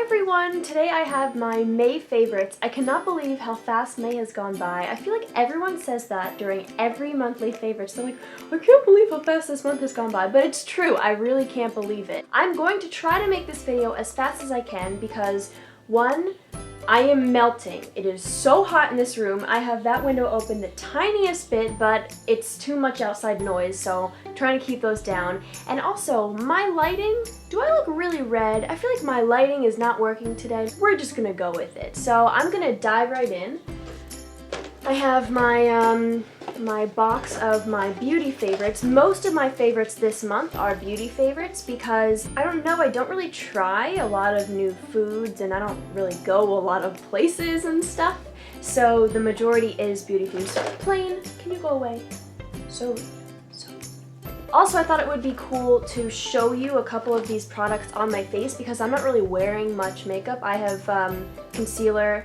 everyone! Today I have my May favorites. I cannot believe how fast May has gone by. I feel like everyone says that during every monthly favorites. They're like, I can't believe how fast this month has gone by. But it's true, I really can't believe it. I'm going to try to make this video as fast as I can because, one, I am melting. It is so hot in this room. I have that window open the tiniest bit, but it's too much outside noise, so I'm trying to keep those down. And also, my lighting, do I look really red? I feel like my lighting is not working today. We're just gonna go with it. So I'm gonna dive right in. I have my my box of my beauty favorites. Most of my favorites this month are beauty favorites because, I don't know, I don't really try a lot of new foods and I don't really go a lot of places and stuff. So the majority is beauty foods. Plain, can you go away? So. Also, I thought it would be cool to show you a couple of these products on my face because I'm not really wearing much makeup. I have concealer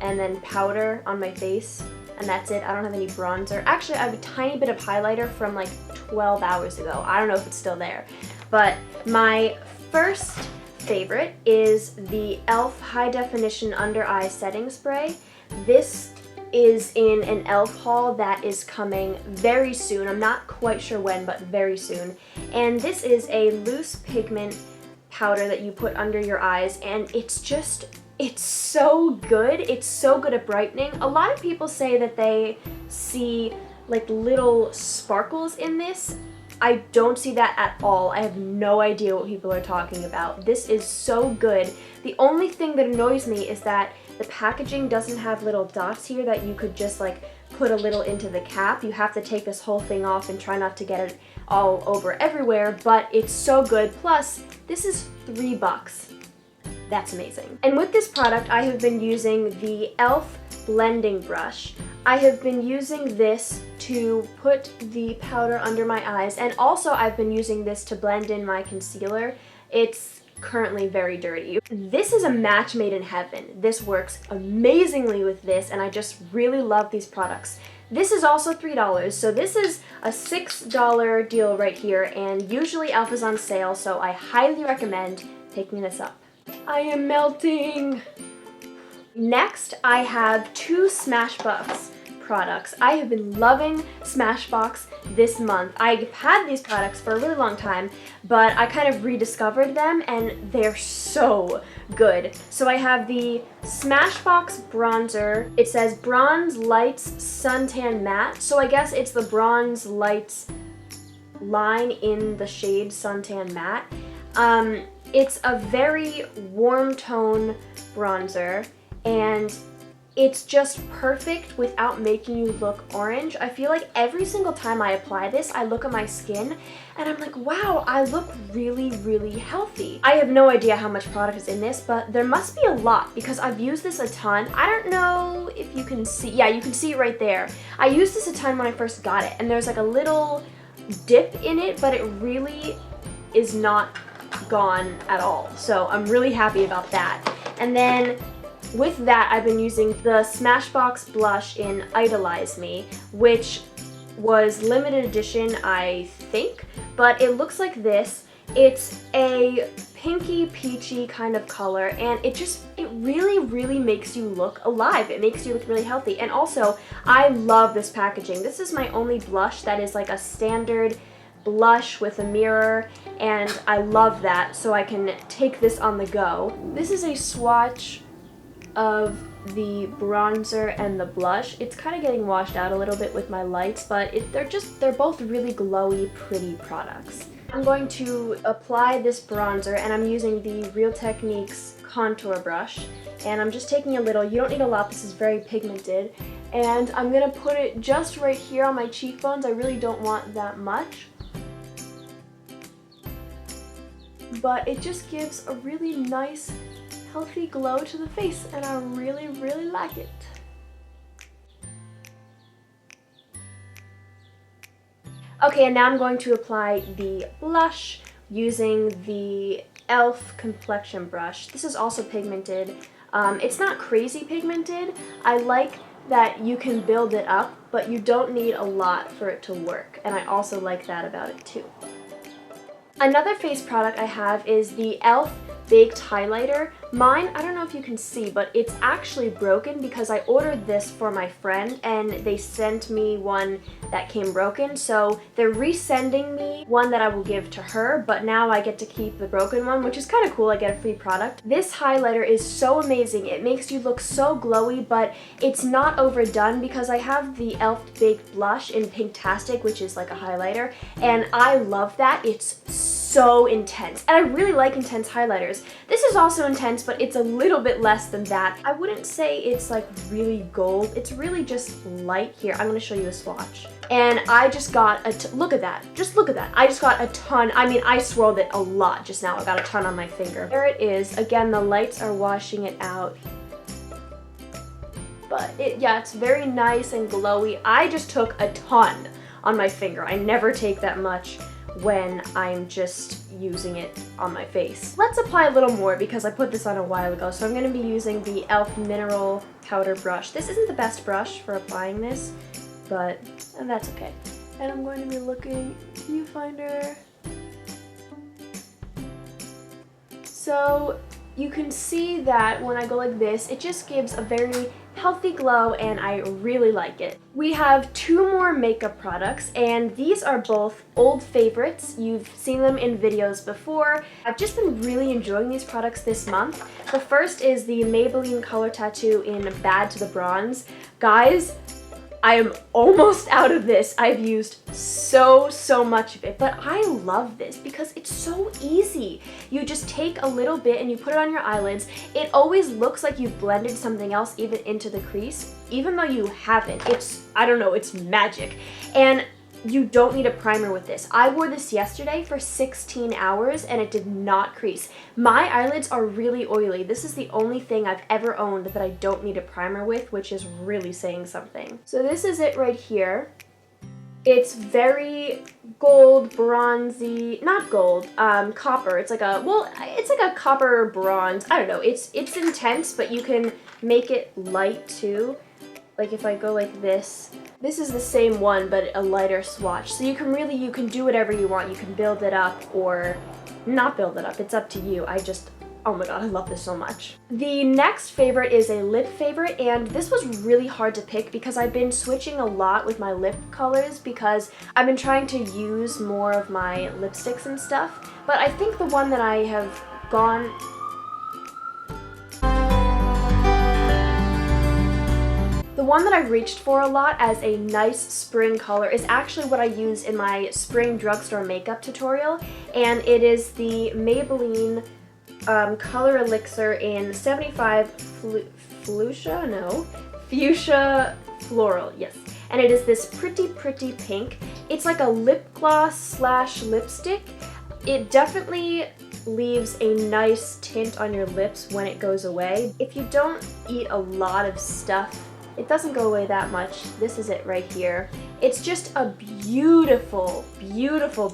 and then powder on my face. And that's it. I don't have any bronzer. Actually, I have a tiny bit of highlighter from like 12 hours ago. I don't know if it's still there. But my first favorite is the E.L.F. High Definition Under Eye Setting Spray. This is in an E.L.F. haul that is coming very soon. I'm not quite sure when, but very soon. And this is a loose pigment powder that you put under your eyes, and it's so good. It's so good at brightening. A lot of people say that they see like little sparkles in this. I don't see that at all. I have no idea what people are talking about. This is so good. The only thing that annoys me is that the packaging doesn't have little dots here that you could just like put a little into the cap. You have to take this whole thing off and try not to get it all over everywhere, but it's so good. Plus, this is $3. That's amazing. And with this product, I have been using the E.L.F. blending brush. I have been using this to put the powder under my eyes, and also I've been using this to blend in my concealer. It's currently very dirty. This is a match made in heaven. This works amazingly with this, and I just really love these products. This is also $3, so this is a $6 deal right here, and usually E.L.F. is on sale, so I highly recommend picking this up. I am melting! Next, I have two Smashbox products. I have been loving Smashbox this month. I've had these products for a really long time, but I kind of rediscovered them and they're so good. So I have the Smashbox bronzer. It says Bronze Lights Suntan Matte, so I guess it's the Bronze Lights line in the shade Suntan Matte. It's a very warm tone bronzer, and it's just perfect without making you look orange. I feel like every single time I apply this, I look at my skin and I'm like, wow, I look really, really healthy. I have no idea how much product is in this, but there must be a lot because I've used this a ton. I don't know if you can see, yeah, you can see it right there. I used this a ton when I first got it, and there's like a little dip in it, but it really is not gone at all. So I'm really happy about that. And then with that, I've been using the Smashbox blush in Idolize Me, which was limited edition, I think, but it looks like this. It's a pinky peachy kind of color, and it really, really makes you look alive. It makes you look really healthy. And also, I love this packaging. This is my only blush that is like a standard blush with a mirror, and I love that, so I can take this on the go. This is a swatch of the bronzer and the blush. It's kind of getting washed out a little bit with my lights, but they're both really glowy, pretty products. I'm going to apply this bronzer, and I'm using the Real Techniques contour brush, and I'm just taking a little. You don't need a lot, this is very pigmented, and I'm gonna put it just right here on my cheekbones. I really don't want that much, but it just gives a really nice, healthy glow to the face, and I really, really like it. Okay, and now I'm going to apply the blush using the E.L.F. complexion brush. This is also pigmented. It's not crazy pigmented. I like that you can build it up, but you don't need a lot for it to work, and I also like that about it too. Another face product I have is the E.L.F. baked highlighter. Mine, I don't know if you can see, but it's actually broken because I ordered this for my friend and they sent me one that came broken. So they're resending me one that I will give to her, but now I get to keep the broken one, which is kind of cool. I get a free product. This highlighter is so amazing. It makes you look so glowy, but it's not overdone because I have the E.L.F. Baked Blush in Pinktastic, which is like a highlighter, and I love that. It's so intense, and I really like intense highlighters. This is also intense, but it's a little bit less than that. I wouldn't say it's like really gold. It's really just light. Here, I'm gonna show you a swatch. And I just got look at that. Just look at that. I just got a ton. I mean, I swirled it a lot just now. I got a ton on my finger. There it is. Again, the lights are washing it out. But yeah, it's very nice and glowy. I just took a ton on my finger. I never take that much when I'm just using it on my face. Let's apply a little more because I put this on a while ago. So I'm going to be using the E.L.F. Mineral Powder Brush. This isn't the best brush for applying this, but that's okay. And I'm going to be looking viewfinder. So you can see that when I go like this, it just gives a very healthy glow and I really like it. We have 2 more makeup products and these are both old favorites. You've seen them in videos before. I've just been really enjoying these products this month. The first is the Maybelline Color Tattoo in Bad to the Bronze. Guys, I am almost out of this. I've used so much of it, but I love this because it's so easy. You just take a little bit and you put it on your eyelids. It always looks like you've blended something else even into the crease, even though you haven't. It's, I don't know, it's magic. And you don't need a primer with this. I wore this yesterday for 16 hours and it did not crease. My eyelids are really oily. This is the only thing I've ever owned that I don't need a primer with, which is really saying something. So this is it right here. It's very gold, bronzy, not gold, copper. It's like a, well, it's like a copper bronze. I don't know. It's intense, but you can make it light too. Like if I go like this is the same one, but a lighter swatch. So you can do whatever you want. You can build it up or not build it up. It's up to you. Oh my god, I love this so much. The next favorite is a lip favorite, and this was really hard to pick because I've been switching a lot with my lip colors because I've been trying to use more of my lipsticks and stuff. But I think the one that I have gone... The one that I've reached for a lot as a nice spring color is actually what I use in my spring drugstore makeup tutorial, and it is the Maybelline Color Elixir in 75 Fuchsia Floral, yes. And it is this pretty pink. It's like a lip gloss slash lipstick. It definitely leaves a nice tint on your lips when it goes away. If you don't eat a lot of stuff, it doesn't go away that much. This is it right here. It's just a beautiful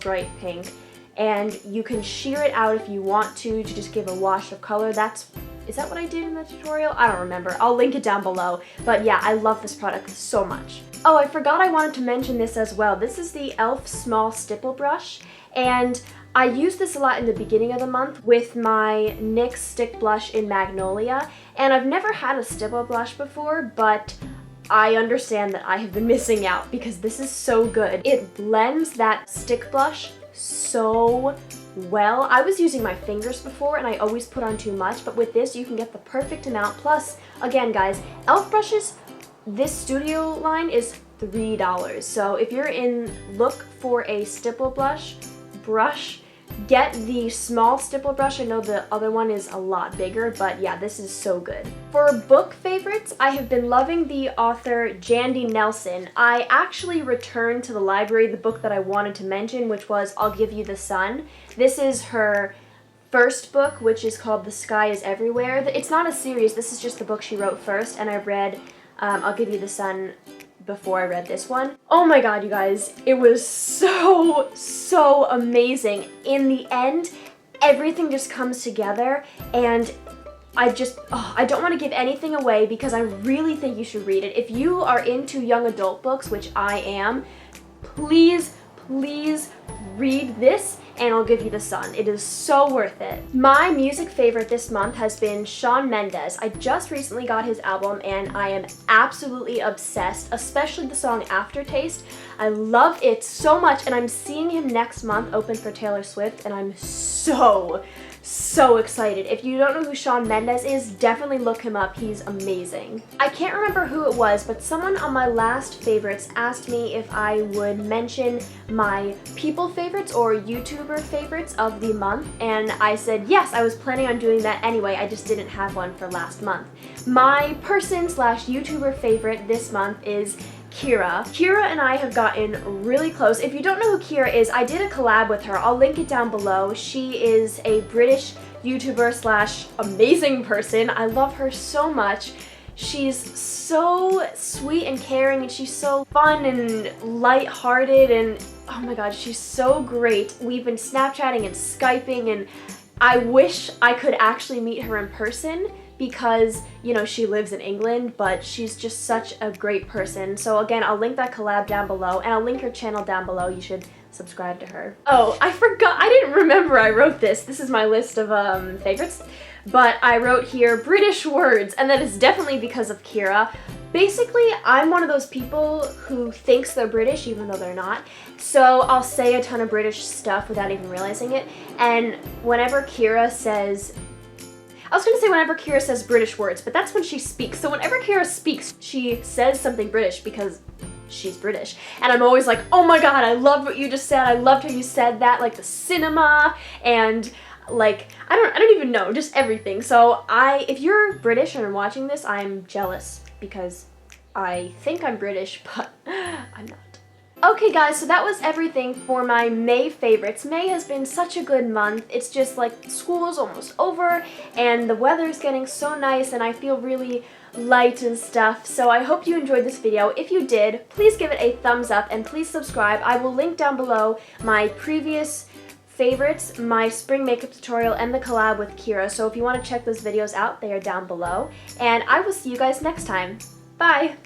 bright pink, and you can sheer it out if you want to just give a wash of color. Is that what I did in the tutorial? I don't remember. I'll link it down below. But yeah, I love this product so much. Oh, I forgot I wanted to mention this as well. This is the E.L.F. Small Stipple Brush, and I use this a lot in the beginning of the month with my NYX Stick Blush in Magnolia, and I've never had a stipple blush before, but I understand that I have been missing out because this is so good. It blends that stick blush so well. I was using my fingers before and I always put on too much, but with this you can get the perfect amount. Plus, again guys, E.L.F. brushes, this studio line is $3. So if you're look for a stipple brush, get the small stipple brush. I know the other one is a lot bigger, but yeah, this is so good. For book favorites, I have been loving the author Jandy Nelson. I actually returned to the library the book that I wanted to mention, which was I'll Give You the Sun. This is her first book, which is called The Sky is Everywhere. It's not a series, this is just the book she wrote first, and I read I'll Give You the Sun before I read this one. Oh my god, you guys, it was so amazing. In the end, everything just comes together, and I don't want to give anything away because I really think you should read it. If you are into young adult books, which I am, please read this. and I'll give you the sun. It is so worth it. My music favorite this month has been Shawn Mendes. I just recently got his album and I am absolutely obsessed, especially the song Aftertaste. I love it so much, and I'm seeing him next month open for Taylor Swift, and I'm so excited. If you don't know who Shawn Mendes is, definitely look him up. He's amazing. I can't remember who it was, but someone on my last favorites asked me if I would mention my people favorites or YouTuber favorites of the month, and I said yes, I was planning on doing that anyway, I just didn't have one for last month. My person/YouTuber favorite this month is Kiera. Kiera and I have gotten really close. If you don't know who Kiera is, I did a collab with her. I'll link it down below. She is a British YouTuber/amazing person. I love her so much. She's so sweet and caring, and she's so fun and light-hearted, and oh my god, she's so great. We've been Snapchatting and Skyping, and I wish I could actually meet her in person, because, you know, she lives in England, but she's just such a great person. So again, I'll link that collab down below, and I'll link her channel down below. You should subscribe to her. Oh, I forgot, I didn't remember I wrote this. This is my list of favorites, but I wrote here British words, and that is definitely because of Kiera. Basically, I'm one of those people who thinks they're British even though they're not, so I'll say a ton of British stuff without even realizing it, and whenever Kiera says, I was gonna say whenever Kiera says British words, but that's when she speaks. So whenever Kiera speaks, she says something British because she's British. And I'm always like, oh my god, I loved what you just said. I loved how you said that, like the cinema and like, I don't even know, just everything. So if you're British and are watching this, I'm jealous because I think I'm British, but I'm not. Okay guys, so that was everything for my May favorites. May has been such a good month. It's just like school's almost over and the weather's getting so nice and I feel really light and stuff. So I hope you enjoyed this video. If you did, please give it a thumbs up and please subscribe. I will link down below my previous favorites, my spring makeup tutorial, and the collab with Kiera. So if you want to check those videos out, they are down below. And I will see you guys next time. Bye!